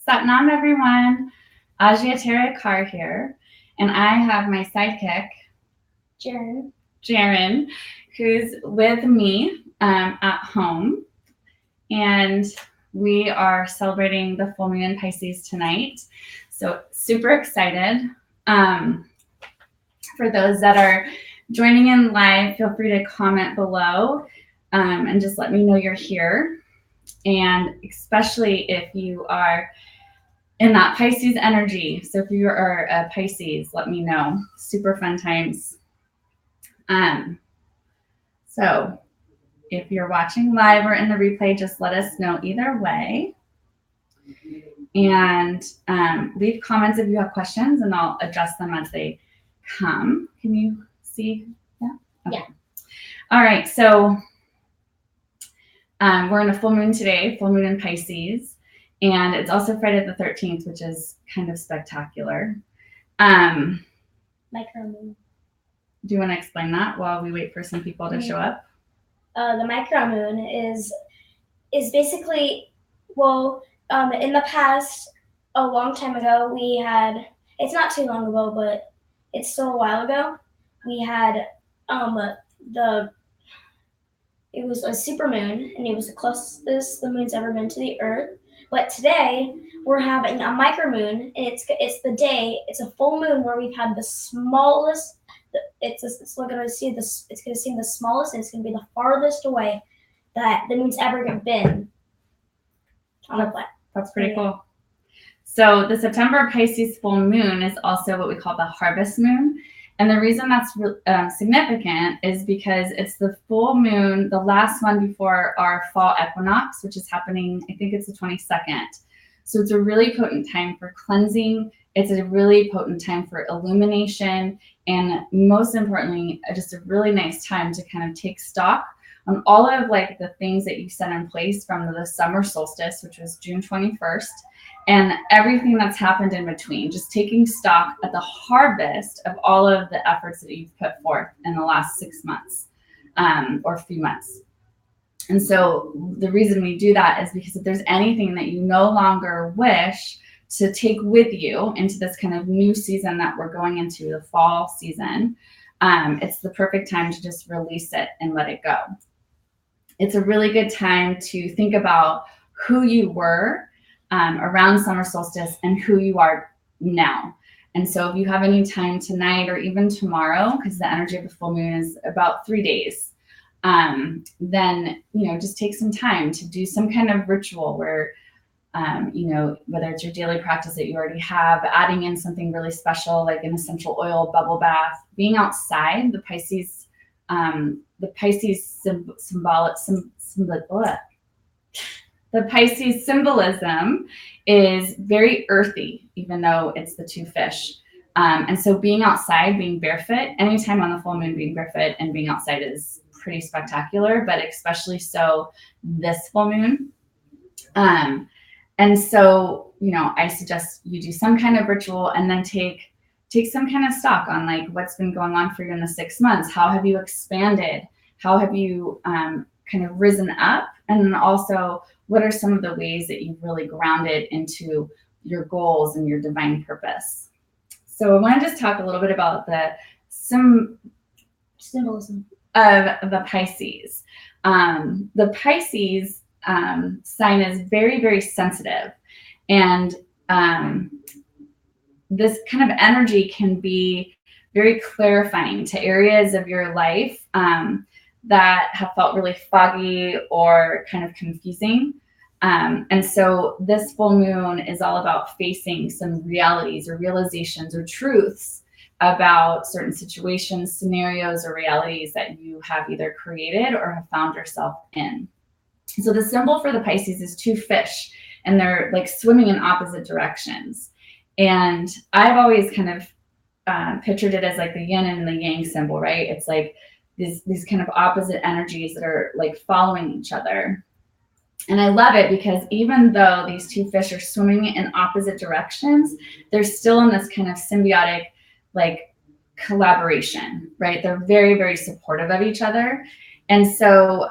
Satnam, everyone. Ajia Tara Carr here, and I have my sidekick, Jaren, who's with me at home, and we are celebrating the full moon in Pisces tonight. So super excited. For those that are joining in live, feel free to comment below and just let me know you're here. And especially if you are in that Pisces energy. So if you are a Pisces, let me know. Super fun times. So if you're watching live or in the replay, just let us know either way. And leave comments if you have questions, and I'll address them as they come. Can you see that? Okay. Yeah. All right. So we're in a full moon today, full moon in Pisces. And it's also Friday the 13th, which is kind of spectacular. Micromoon. Do you want to explain that while we wait for some people to show up? The micromoon is basically, in the past, a long time ago, we had, it's not too long ago, but it's still a while ago, we had it was a super moon, and it was the closest the moon's ever been to the Earth. But today we're having a micromoon, and it's a full moon where we've had the smallest. It's going to seem the smallest, and it's going to be the farthest away that the moon's ever been on the planet. That's pretty cool. So the September Pisces full moon is also what we call the harvest moon. And the reason that's significant is because it's the full moon, the last one before our fall equinox, which is happening, I think it's the 22nd. So it's a really potent time for cleansing. It's a really potent time for illumination. And most importantly, just a really nice time to kind of take stock on all of like the things that you set in place from the summer solstice, which was June 21st. And everything that's happened in between, just taking stock at the harvest of all of the efforts that you've put forth in the last 6 months or a few months. And so the reason we do that is because if there's anything that you no longer wish to take with you into this kind of new season that we're going into, the fall season, it's the perfect time to just release it and let it go. It's a really good time to think about who you were around summer solstice and who you are now. And so if you have any time tonight or even tomorrow, because the energy of the full moon is about 3 days, then, just take some time to do some kind of ritual where, whether it's your daily practice that you already have, adding in something really special, like an essential oil bubble bath, being outside. The Pisces The Pisces symbolism is very earthy, even though it's the two fish. And so being outside, being barefoot, anytime on the full moon, being barefoot and being outside is pretty spectacular, but especially so this full moon. And so, I suggest you do some kind of ritual and then take some kind of stock on like what's been going on for you in the 6 months. How have you expanded? How have you kind of risen up? And then also, what are some of the ways that you've really grounded into your goals and your divine purpose? So I want to just talk a little bit about the symbolism of the Pisces. The Pisces sign is very, very sensitive. And this kind of energy can be very clarifying to areas of your life that have felt really foggy or kind of confusing. And so this full moon is all about facing some realities or realizations or truths about certain situations, scenarios, or realities that you have either created or have found yourself in. So the symbol for the Pisces is 2 fish, and they're like swimming in opposite directions. And I've always kind of pictured it as like the yin and the yang symbol, right? It's like these kind of opposite energies that are like following each other. And I love it because even though these 2 fish are swimming in opposite directions, they're still in this kind of symbiotic, like collaboration, right? They're very, very supportive of each other. And so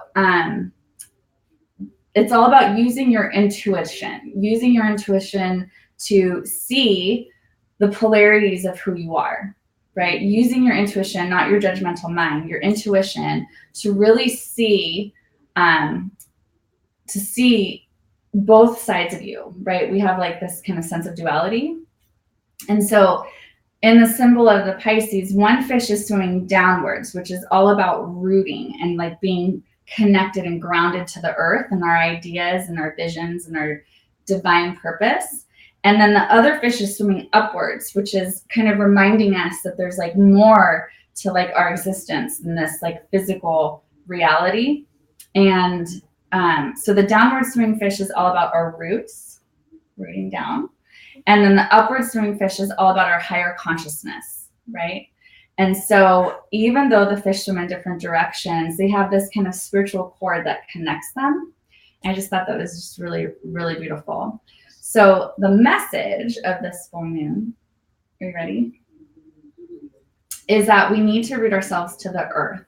it's all about using your intuition to see the polarities of who you are, right? Using your intuition, not your judgmental mind, your intuition to really see, both sides of you, right? We have like this kind of sense of duality. And so in the symbol of the Pisces, one fish is swimming downwards, which is all about rooting and like being connected and grounded to the earth and our ideas and our visions and our divine purpose. And then the other fish is swimming upwards, which is kind of reminding us that there's like more to like our existence than this like physical reality. And so the downward swimming fish is all about our roots, rooting down. And then the upward swimming fish is all about our higher consciousness, right? And so even though the fish swim in different directions, they have this kind of spiritual cord that connects them. And I just thought that was just really, really beautiful. So the message of this full moon, are you ready? Is that we need to root ourselves to the earth.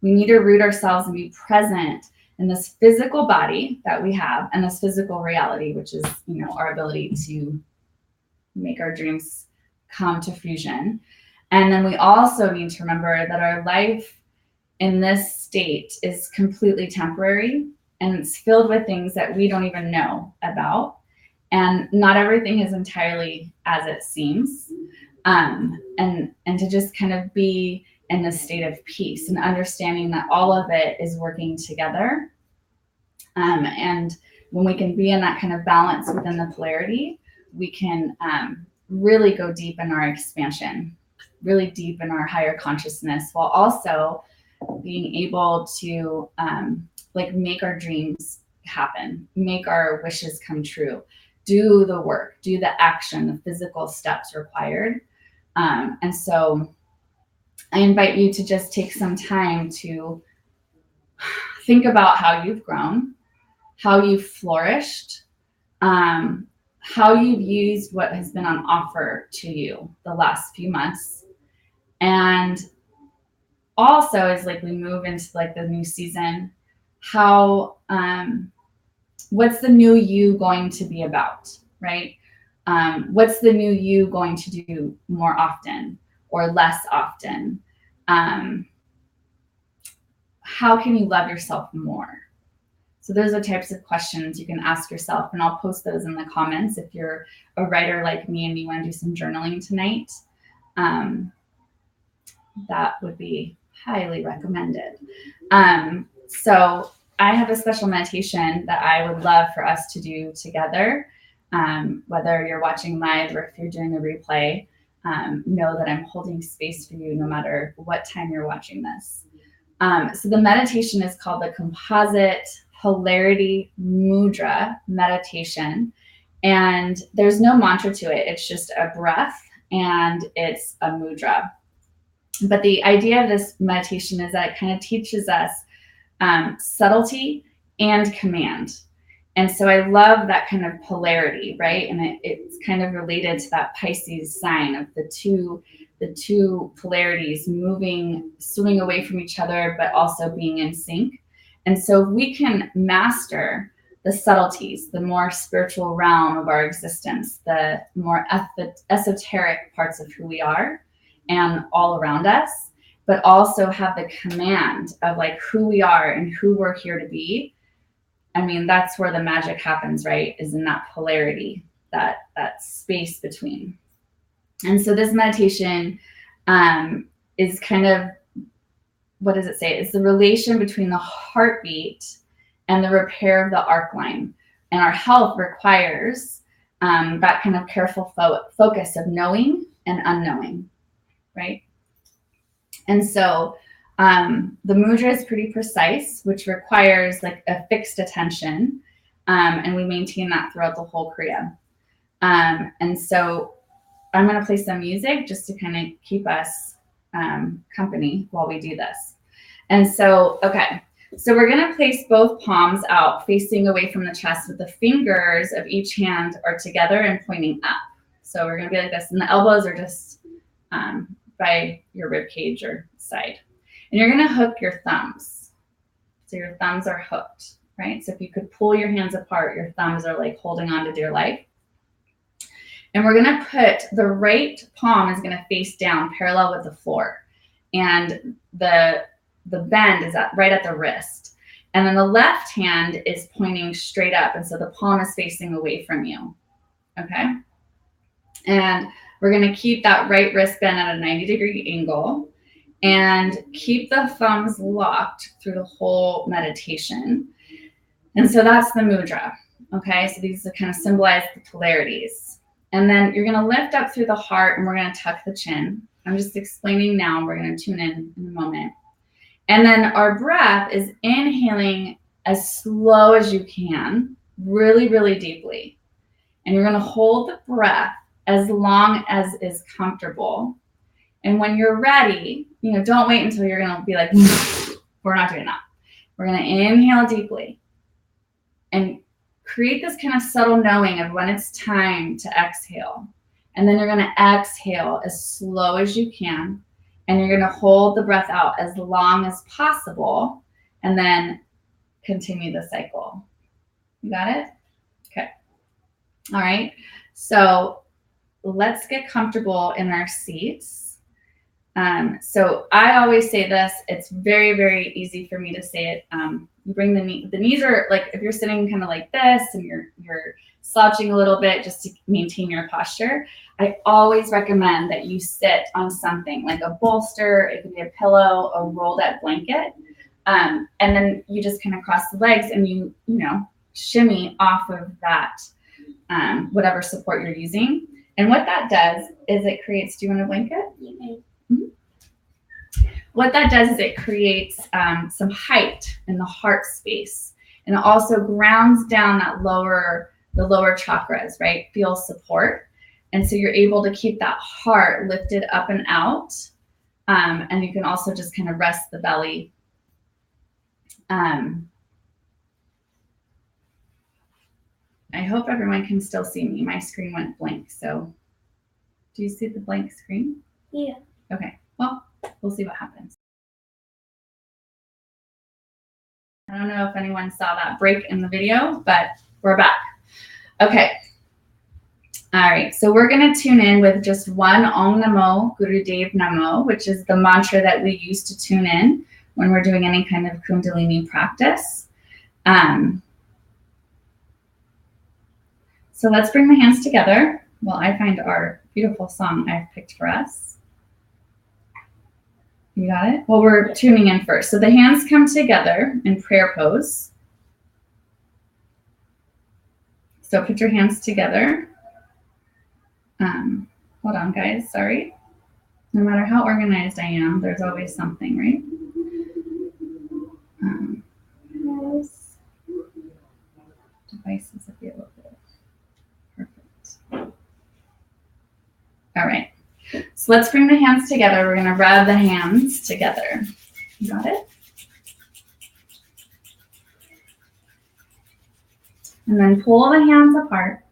We need to root ourselves and be present in this physical body that we have and this physical reality, which is, you know, our ability to make our dreams come to fruition. And then we also need to remember that our life in this state is completely temporary and it's filled with things that we don't even know about. And not everything is entirely as it seems. And to just kind of be in this state of peace and understanding that all of it is working together. And when we can be in that kind of balance within the polarity, we can really go deep in our expansion, really deep in our higher consciousness, while also being able to like make our dreams happen, make our wishes come true, do the work, do the action, the physical steps required. And so I invite you to just take some time to think about how you've grown, how you've flourished, how you've used what has been on offer to you the last few months. And also, as like we move into like the new season, how what's the new you going to be about, right? What's the new you going to do more often or less often? How can you love yourself more? So those are types of questions you can ask yourself, and I'll post those in the comments if you're a writer like me and you want to do some journaling tonight. That would be highly recommended. So I have a special meditation that I would love for us to do together. Whether you're watching live or if you're doing a replay, know that I'm holding space for you no matter what time you're watching this. So the meditation is called the Composite Polarity Mudra Meditation. And there's no mantra to it. It's just a breath and it's a mudra. But the idea of this meditation is that it kind of teaches us subtlety and command. And so I love that kind of polarity, right? And it's kind of related to that Pisces sign of the two polarities moving, swimming away from each other, but also being in sync. And so if we can master the subtleties, the more spiritual realm of our existence, the more esoteric parts of who we are and all around us, but also have the command of like who we are and who we're here to be. I mean, that's where the magic happens, right? Is in that polarity, that space between. And so this meditation is kind of, what does it say? It's the relation between the heartbeat and the repair of the arc line. And our health requires that kind of careful focus of knowing and unknowing, right? And so the mudra is pretty precise, which requires like a fixed attention. And we maintain that throughout the whole Kriya. And so I'm going to play some music just to kind of keep us company while we do this. And so, okay, so we're going to place both palms out facing away from the chest with the fingers of each hand are together and pointing up. So we're going to be like this, and the elbows are just by your rib cage or side. And you're going to hook your thumbs. So your thumbs are hooked, right? So if you could pull your hands apart, your thumbs are like holding on to dear life. And we're gonna put the right palm is gonna face down parallel with the floor. And the bend is right at the wrist. And then the left hand is pointing straight up. And so the palm is facing away from you, okay? And we're gonna keep that right wrist bent at a 90-degree angle and keep the thumbs locked through the whole meditation. And so that's the mudra, okay? So these kind of symbolize the polarities. And then you're gonna lift up through the heart and we're gonna tuck the chin. I'm just explaining now, we're gonna tune in a moment. And then our breath is inhaling as slow as you can, really, really deeply. And you're gonna hold the breath as long as is comfortable. And when you're ready, don't wait until you're gonna be like, we're not doing that. We're gonna inhale deeply and create this kind of subtle knowing of when it's time to exhale. And then you're gonna exhale as slow as you can. And you're gonna hold the breath out as long as possible and then continue the cycle. You got it? Okay. All right. So let's get comfortable in our seats. So I always say this, it's very, very easy for me to say it. You bring the knees are like, if you're sitting kind of like this and you're slouching a little bit just to maintain your posture, I always recommend that you sit on something like a bolster, it could be a pillow, a rolled up blanket. And then you just kind of cross the legs and you shimmy off of that, whatever support you're using. And what that does is it creates, do you want a blanket? Mm-hmm. What that does is it creates some height in the heart space, and it also grounds down the lower chakras, right? Feel support. And so you're able to keep that heart lifted up and out. And you can also just kind of rest the belly. I hope everyone can still see me. My screen went blank. So do you see the blank screen? Yeah. Okay. Well, we'll see what happens. I don't know if anyone saw that break in the video, but we're back. Okay. All right. So we're going to tune in with just one Om Namo Gurudev Namo, which is the mantra that we use to tune in when we're doing any kind of Kundalini practice. So let's bring the hands together while I find our beautiful song I've picked for us. You got it? Well, we're tuning in first. So the hands come together in prayer pose. So put your hands together. Hold on, guys. Sorry. No matter how organized I am, there's always something, right? Devices available. Perfect. All right. So let's bring the hands together. We're going to rub the hands together. You got it? And then pull the hands apart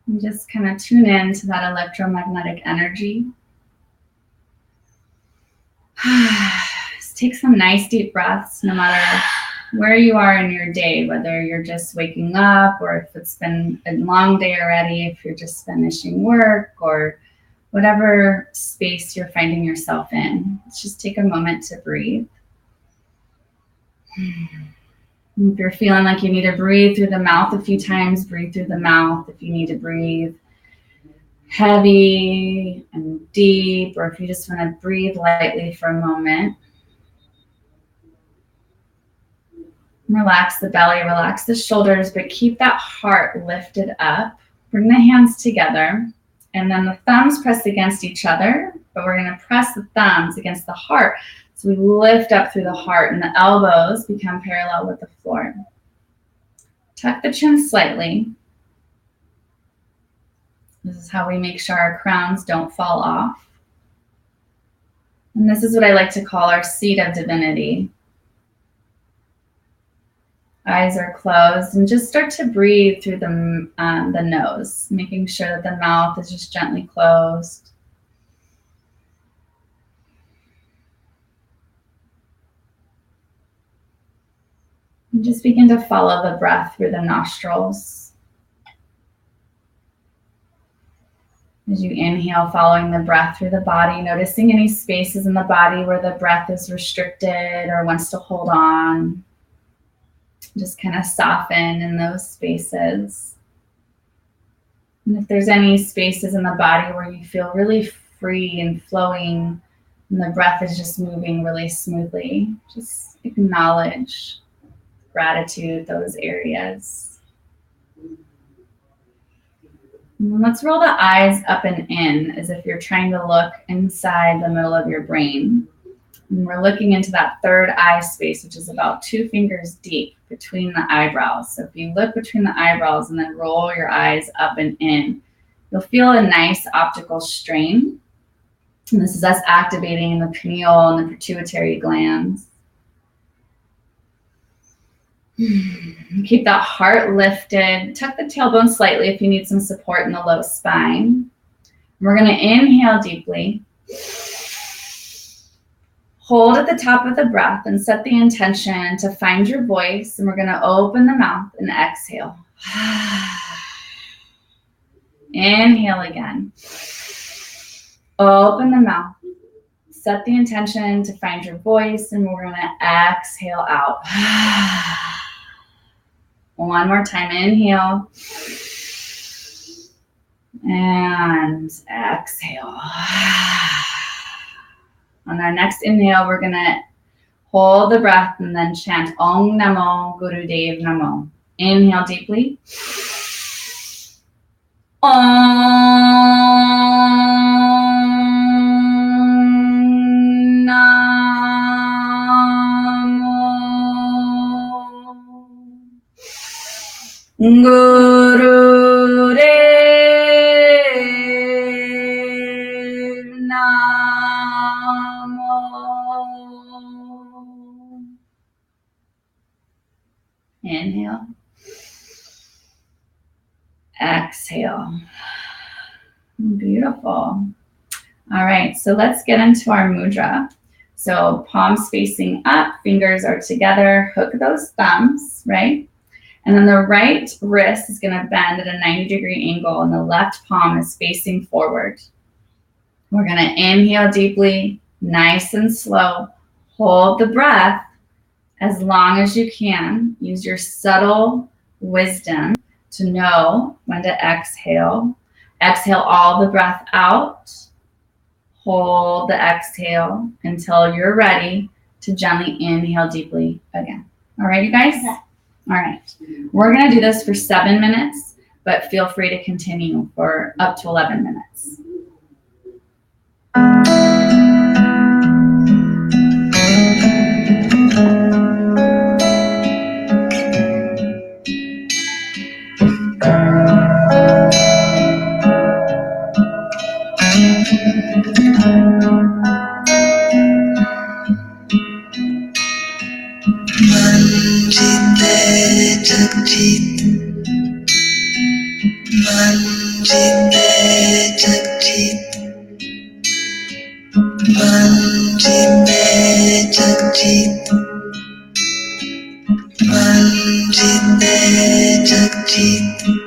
and just kind of tune in to that electromagnetic energy. Just take some nice deep breaths, no matter where you are in your day, whether you're just waking up or if it's been a long day already, if you're just finishing work or whatever space you're finding yourself in. Let's just take a moment to breathe. If you're feeling like you need to breathe through the mouth a few times, breathe through the mouth. If you need to breathe heavy and deep, or if you just want to breathe lightly for a moment. Relax the belly, relax the shoulders, but keep that heart lifted up. Bring the hands together, and then the thumbs press against each other, but we're going to press the thumbs against the heart. So we lift up through the heart, and the elbows become parallel with the floor. Tuck the chin slightly. This is how we make sure our crowns don't fall off. And this is what I like to call our seat of divinity. Eyes are closed, and just start to breathe through the nose, making sure that the mouth is just gently closed. And just begin to follow the breath through the nostrils. As you inhale, following the breath through the body, noticing any spaces in the body where the breath is restricted or wants to hold on. Just kind of soften in those spaces. And if there's any spaces in the body where you feel really free and flowing, and the breath is just moving really smoothly, just acknowledge, gratitude, those areas. And let's roll the eyes up and in as if you're trying to look inside the middle of your brain. And we're looking into that third eye space, which is about 2 fingers deep between the eyebrows. So if you look between the eyebrows and then roll your eyes up and in, you'll feel a nice optical strain. And this is us activating the pineal and the pituitary glands. Keep that heart lifted. Tuck the tailbone slightly if you need some support in the low spine. We're going to inhale deeply. Hold at the top of the breath and set the intention to find your voice. And we're going to open the mouth and exhale. Inhale again. Open the mouth. Set the intention to find your voice, and we're going to exhale out. One more time. Inhale. And exhale. On our next inhale, we're going to hold the breath and then chant Om Namo Gurudev Namo. Inhale deeply. Om Namo Gurudev Namo. Inhale. Exhale. Beautiful. All right, so let's get into our mudra. So palms facing up, fingers are together, hook those thumbs, right? And then the right wrist is going to bend at a 90-degree angle and the left palm is facing forward. We're going to inhale deeply, nice and slow. Hold the breath as long as you can. Use your subtle wisdom to know when to exhale. Exhale all the breath out. Hold the exhale until you're ready to gently inhale deeply again. All right, you guys? Okay. All right. We're going to do this for 7 minutes, but feel free to continue for up to 11 minutes.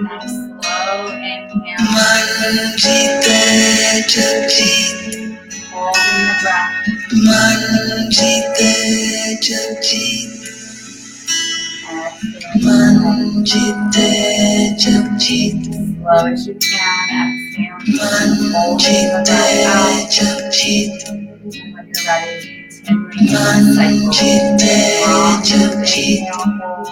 Nice slow inhale. Holding the breath. Slow as you can, exhale. Holding the breath out. And when you're ready, continuing the cycle. Long inhale, hold.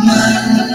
Long Man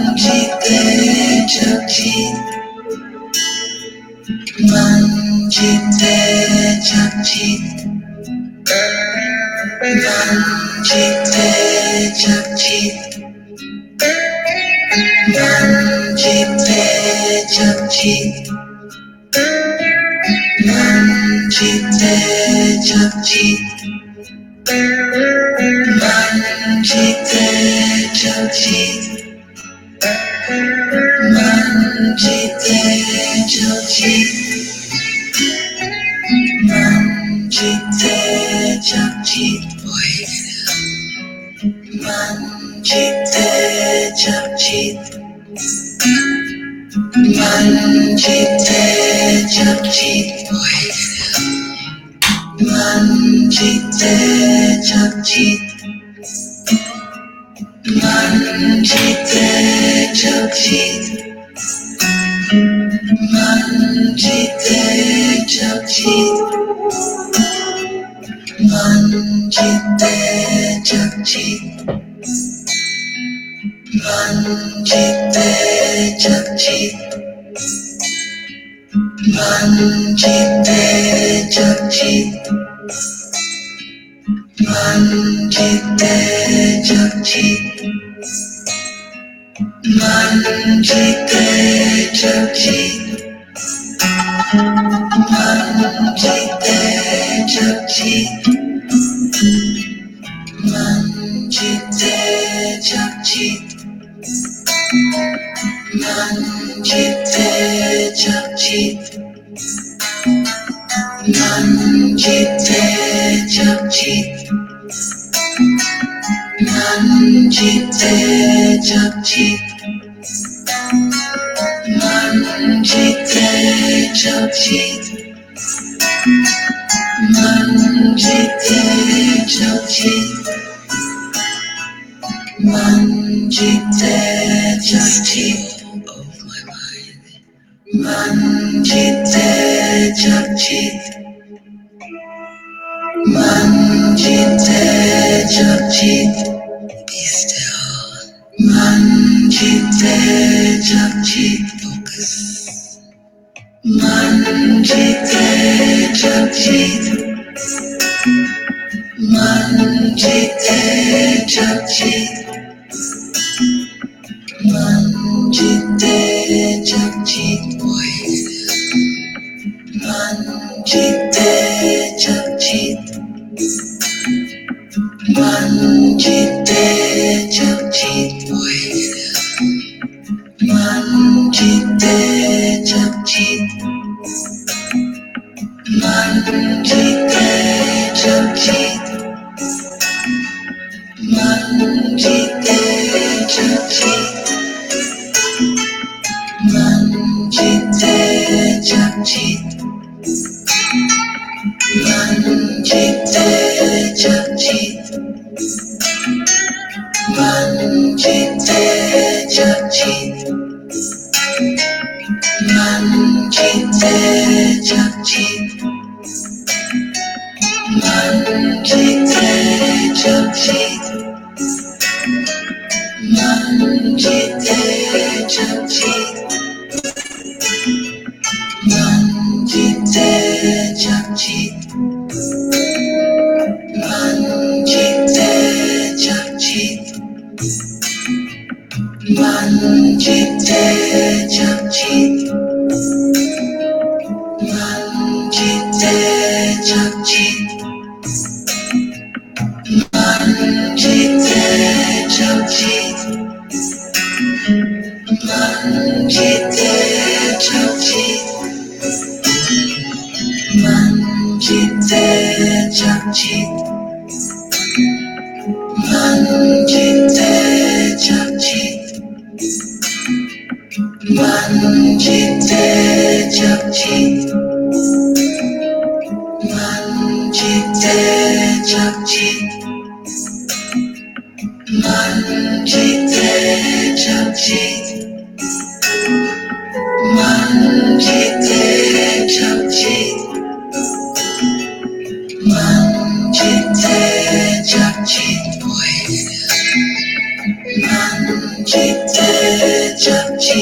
Manjite japji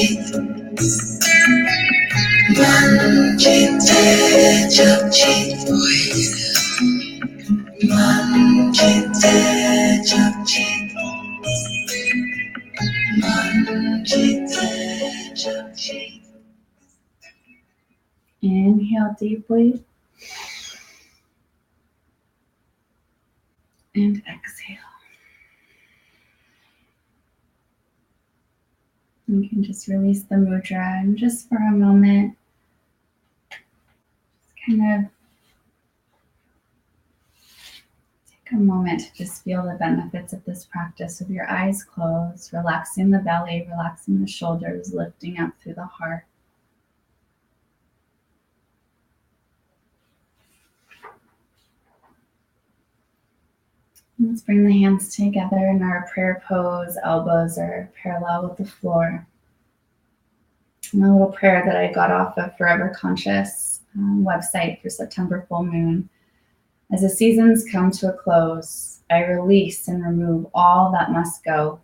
Inhale deeply. And exhale. You can just release the mudra and just for a moment, just kind of take a moment to just feel the benefits of this practice with your eyes closed, relaxing the belly, relaxing the shoulders, lifting up through the heart. Let's bring the hands together in our prayer pose. Elbows are parallel with the floor. And a little prayer that I got off of Forever Conscious website for September full moon. As the seasons come to a close, I release and remove all that must go.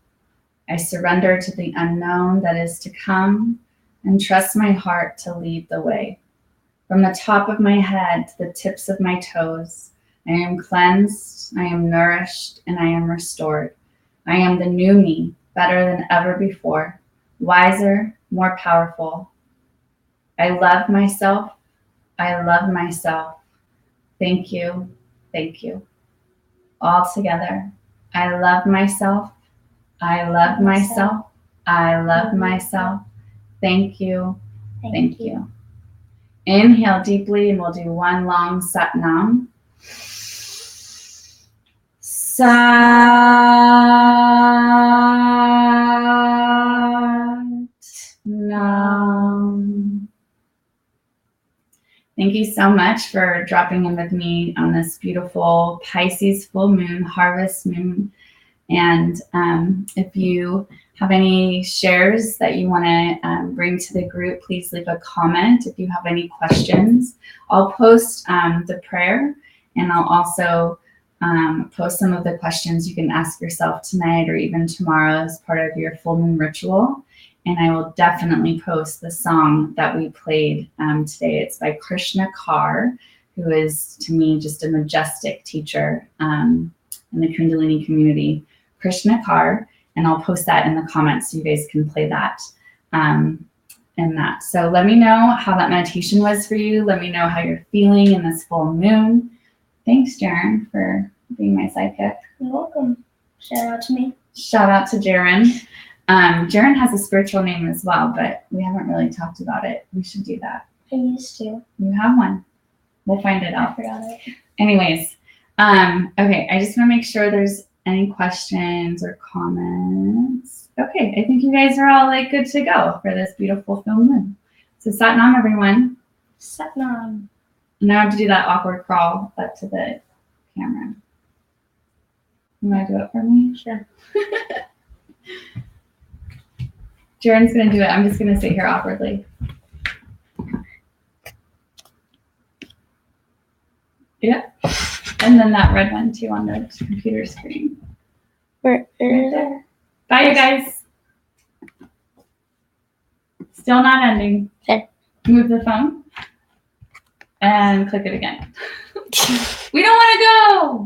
I surrender to the unknown that is to come and trust my heart to lead the way. From the top of my head to the tips of my toes, I am cleansed, I am nourished, and I am restored. I am the new me, better than ever before, wiser, more powerful. I love myself. I love myself. Thank you. Thank you. All together. I love myself. I love myself. I love myself. Thank you. Thank you. Inhale deeply, and we'll do one long Sat Nam. Sat Nam. Thank you so much for dropping in with me on this beautiful Pisces full moon, harvest moon. And if you have any shares that you want to bring to the group, please leave a comment. If you have any questions, I'll post the prayer, and I'll also post some of the questions you can ask yourself tonight or even tomorrow as part of your full moon ritual. And I will definitely post the song that we played today. It's by Krishna Kaur, who is, to me, just a majestic teacher in the Kundalini community. Krishna Kaur, and I'll post that in the comments so you guys can play that. So let me know how that meditation was for you. Let me know how you're feeling in this full moon. Thanks, Jaren, for being my sidekick. You're welcome. Shout out to me. Shout out to Jaren. Jaren has a spiritual name as well, but we haven't really talked about it. We should do that. I used to. You have one. We'll find it out. I forgot it. Anyways, okay, I just want to make sure there's any questions or comments. Okay, I think you guys are all like good to go for this beautiful full moon. So Sat Nam, everyone. Sat Nam. Now I have to do that awkward crawl up to the camera. You want to do it for me? Sure. Jaren's going to do it. I'm just going to sit here awkwardly. Yeah. And then that red one too on the computer screen. Right there. Bye, you guys. Still not ending. Okay. Move the phone and click it again. We don't want to go.